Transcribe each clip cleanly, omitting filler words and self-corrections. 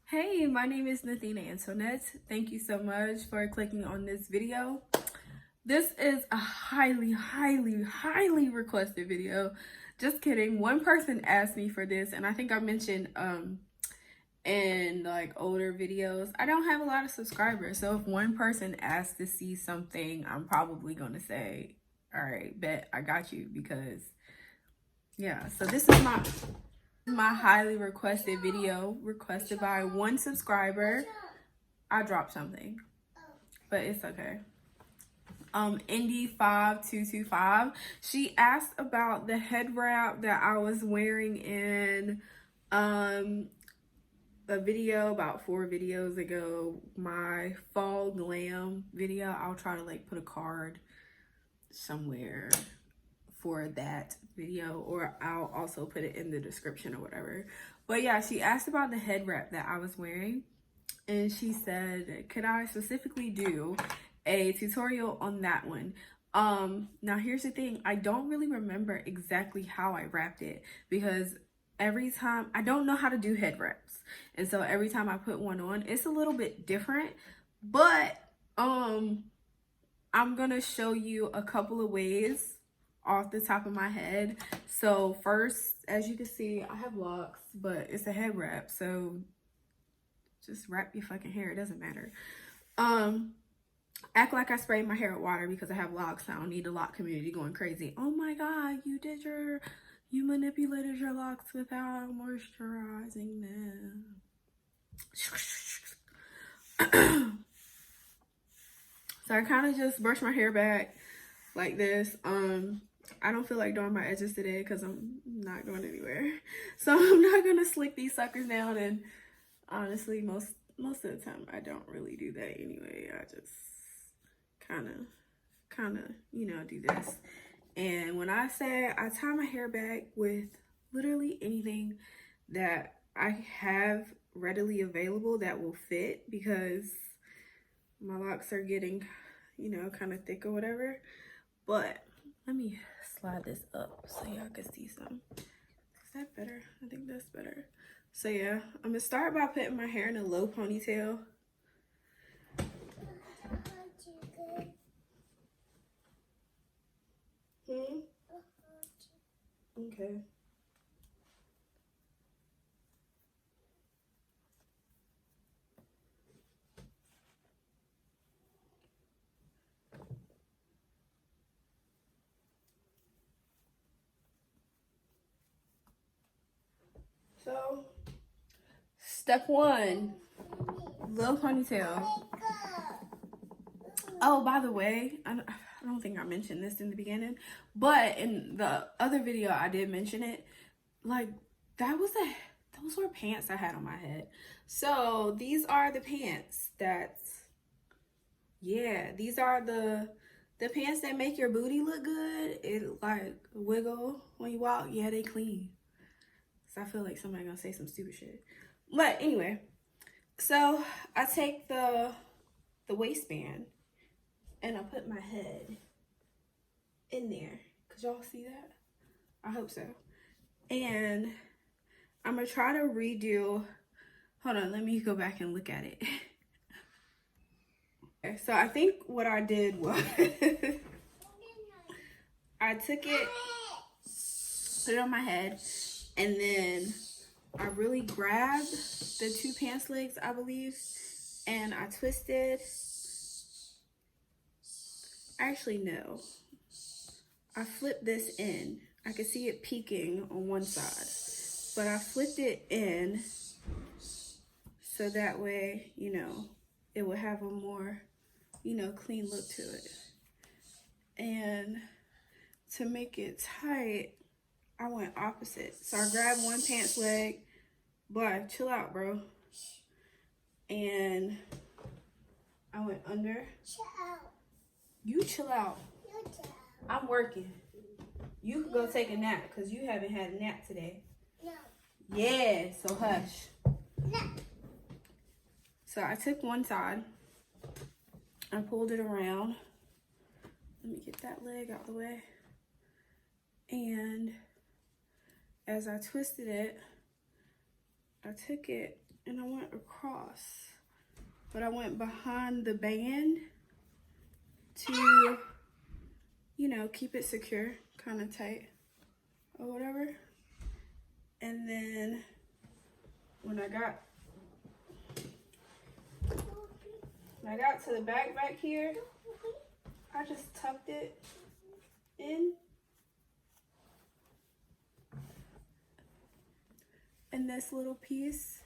Hey, my name is Nathina Antoinette. Thank you so much for clicking on this video. This is a highly requested video. Just kidding. One person asked me for this, and I think I mentioned in like older videos, I don't have a lot of subscribers. So if one person asks to see something, I'm probably gonna say, all right, bet I got you, because yeah. So this is my highly requested video, requested by one subscriber. I dropped something, but it's okay. Indy5225, she asked about the head wrap that I was wearing in a video about 4 videos ago, my fall glam video. I'll try to like put a card somewhere for that video, or I'll also put it in the description or whatever. But yeah, she asked about the head wrap that I was wearing, and she said, could I specifically do a tutorial on that one? Now here's the thing, I don't really remember exactly how I wrapped it, because every time I don't know how to do head wraps, and so every time I put one on, it's a little bit different. But I'm gonna show you a couple of ways off the top of my head. So first, as you can see, I have locks, but it's a head wrap, so just wrap your fucking hair, it doesn't matter. Act like I sprayed my hair with water because I have locks. I don't need the lock community going crazy. Oh my god, you manipulated your locks without moisturizing them. So I kind of just brush my hair back like this. I don't feel like doing my edges today because I'm not going anywhere. So I'm not gonna slick these suckers down, and honestly, most of the time I don't really do that anyway. I just kind of, do this. And when I say I tie my hair back with literally anything that I have readily available that will fit, because my locks are getting, kind of thick or whatever. But let me slide this up so y'all can see some. Is that better? I think that's better. So yeah, I'm gonna start by putting my hair in a low ponytail. Okay. So, step 1, low ponytail. Oh, by the way, I don't think I mentioned this in the beginning, but in the other video I did mention it. Like, those were pants I had on my head. So these are the pants these are the pants that make your booty look good. It like wiggle when you walk. Yeah, they clean. So I feel like somebody gonna say some stupid shit. But anyway, so I take the waistband and I put my head in there. Could y'all see that? I hope so. And I'm gonna try to redo. Hold on, let me go back and look at it. Okay, so I think what I did was I took it, put it on my head, and then I really grabbed the 2 pants legs, I believe, and I twisted. Actually, no. I flipped this in. I could see it peeking on one side, but I flipped it in so that way, it would have a more, clean look to it. And to make it tight, I went opposite. So I grabbed one pants leg. Boy, chill out, bro. And I went under. Chill out. You chill out. You chill out. I'm working. You can go take a nap because you haven't had a nap today. No. Yeah, so hush. No. So I took one side. I pulled it around. Let me get that leg out of the way. And as I twisted it, I took it and I went across, but I went behind the band to, you know, keep it secure, kind of tight or whatever. And then when I got to the back here, I just tucked it in. And this little piece,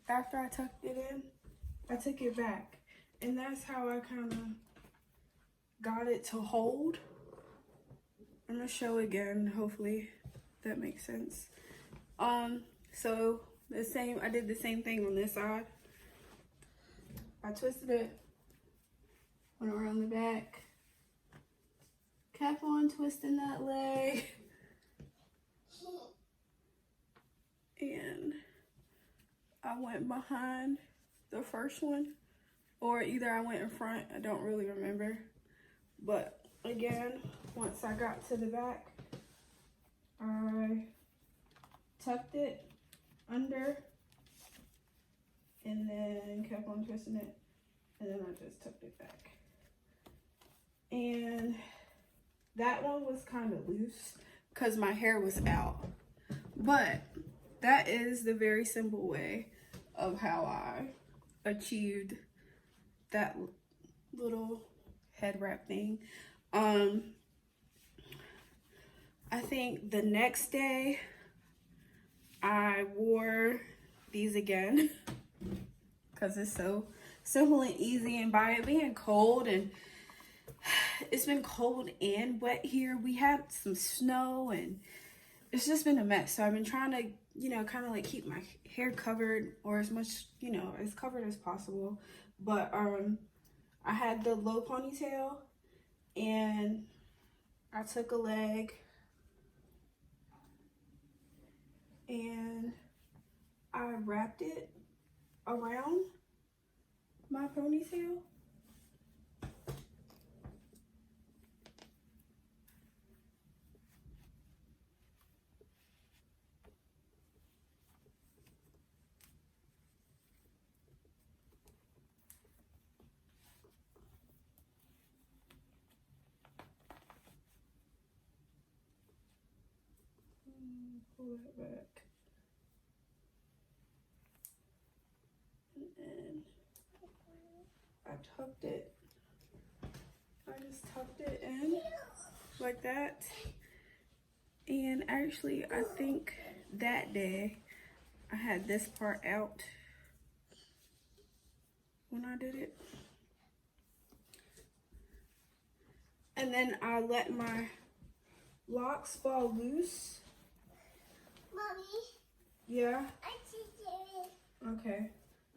after I tucked it in, I took it back. And that's how I kind of got it to hold. I'm gonna show again, hopefully that makes sense. So I did the same thing on this side. I twisted it, went around the back, kept on twisting that leg, and I went behind the first one, or either I went in front, I don't really remember. But again, once I got to the back, I tucked it under and then kept on twisting it, and then I just tucked it back. And that one was kind of loose because my hair was out. But that is the very simple way of how I achieved that little head wrap thing. I think the next day I wore these again because it's so simple and easy, and by it being cold, and it's been cold and wet here, we had some snow and it's just been a mess. So I've been trying to, you know, kind of like keep my hair covered, or as much, you know, as covered as possible. But I had the low ponytail, and I took a leg and I wrapped it around my ponytail. Pull that back. And then I tucked it. I just tucked it in like that. And actually, I think that day I had this part out when I did it. And then I let my locks fall loose. Mommy. Yeah? I see it. Okay.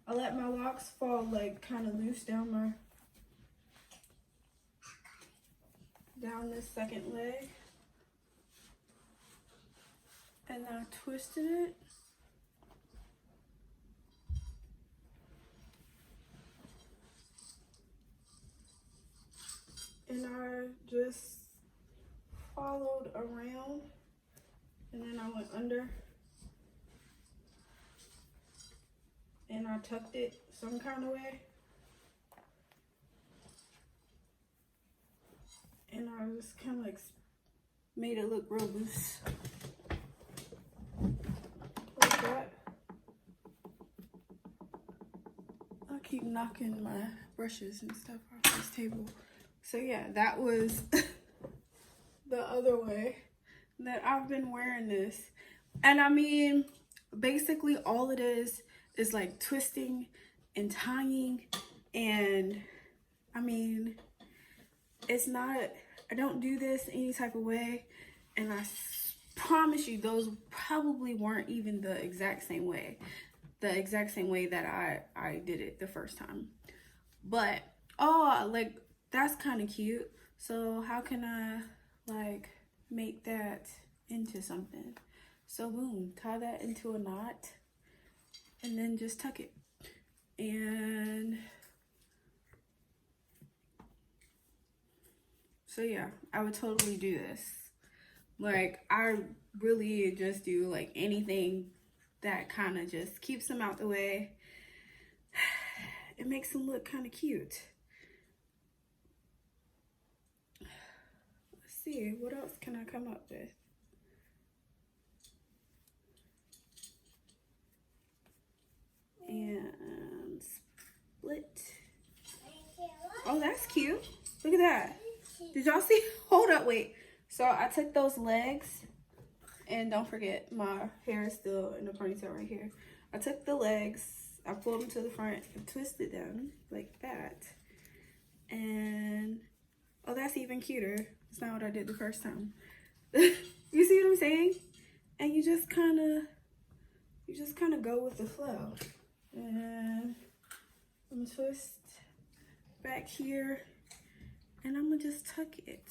I let my locks fall like kind of loose down this second leg. And I twisted it. And I just followed around, and then I went under and I tucked it some kind of way. And I just kind of like made it look real loose. Like that. I keep knocking my brushes and stuff off this table. So yeah, that was the other way that I've been wearing this. And I mean, basically all it is like twisting and tying. And I mean, it's not, I don't do this any type of way. And I promise you, those probably weren't even the exact same way that I did it the first time. But, oh, like, that's kind of cute. So how can I like make that into something? So boom, tie that into a knot and then just tuck it. And so yeah, I would totally do this. Like, I really just do like anything that kind of just keeps them out the way. It makes them look kind of cute. Let's see, what else can I come up with? And split. Oh, that's cute. Look at that. Did y'all see? Hold up, wait. So I took those legs, and don't forget, my hair is still in a ponytail right here. I took the legs, I pulled them to the front and twisted them like that. And, oh, that's even cuter. It's not what I did the first time. You see what I'm saying? And you just kind of go with the flow. And I'm gonna twist back here, and I'm gonna just tuck it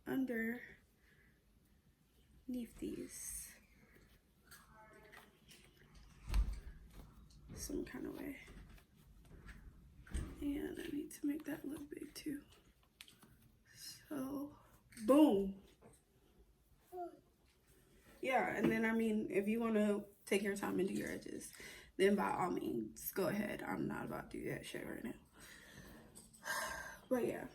underneath these some kind of way. And I need to make that look big too. So, boom. Yeah, and then I mean, if you want to take your time and do your edges, then by all means, go ahead. I'm not about to do that shit right now. But yeah.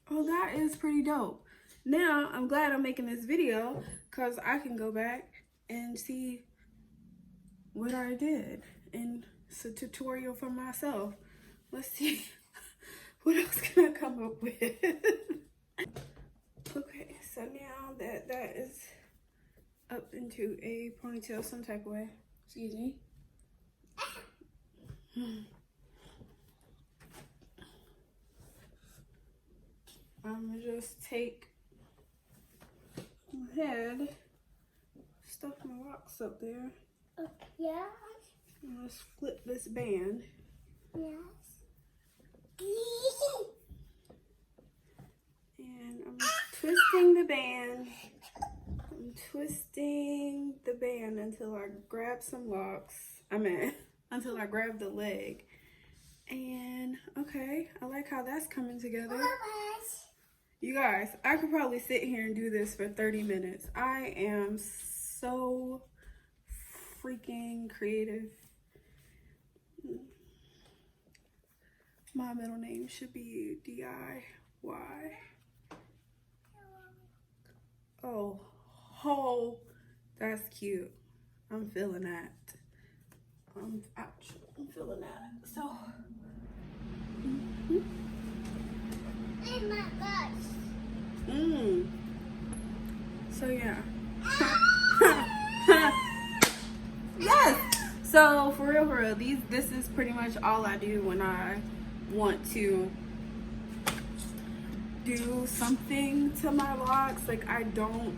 Oh, that is pretty dope. Now, I'm glad I'm making this video because I can go back and see what I did. And it's a tutorial for myself. Let's see. What else can I come up with? Okay, so now that is up into a ponytail some type of way. Excuse me. I'm gonna just take my head, stuff my locks up there. Yes. And let's flip this band. Yes. And I'm twisting the band. I'm twisting the band until I grab some locks. Until I grab the leg. And okay, I like how that's coming together. You guys, I could probably sit here and do this for 30 minutes. I am so freaking creative. My middle name should be DIY. Oh, that's cute. I'm feeling that. Ouch, I'm feeling that. So, In my butt. So yeah. Yes. So for real, this is pretty much all I do when I want to do something to my locks. Like I don't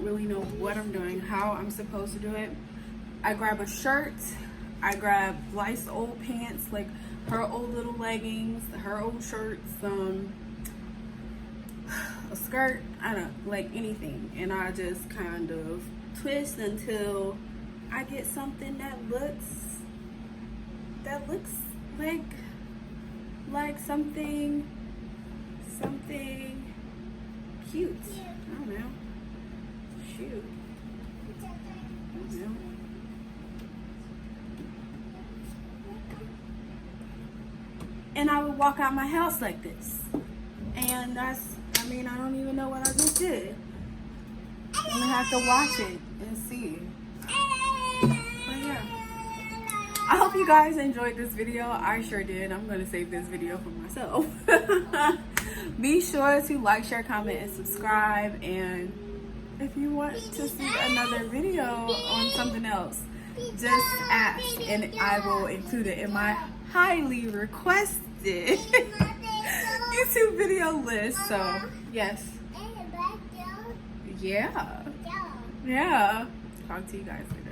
really know what I'm doing, how I'm supposed to do it. I grab a shirt, I grab Blythe's old pants, like her old little leggings, her old shirts, a skirt, I don't know, like anything. And I just kind of twist until I get something that looks like something cute. I don't know. Shoot. I don't know. And I would walk out my house like this. And I don't even know what I just did. I'm gonna have to watch it and see. But yeah. I hope you guys enjoyed this video. I sure did. I'm gonna save this video for myself. Be sure to like, share, comment, and subscribe. And if you want to see another video on something else, just ask and I will include it in my highly requested YouTube video list. So yes. Yeah. Talk to you guys later.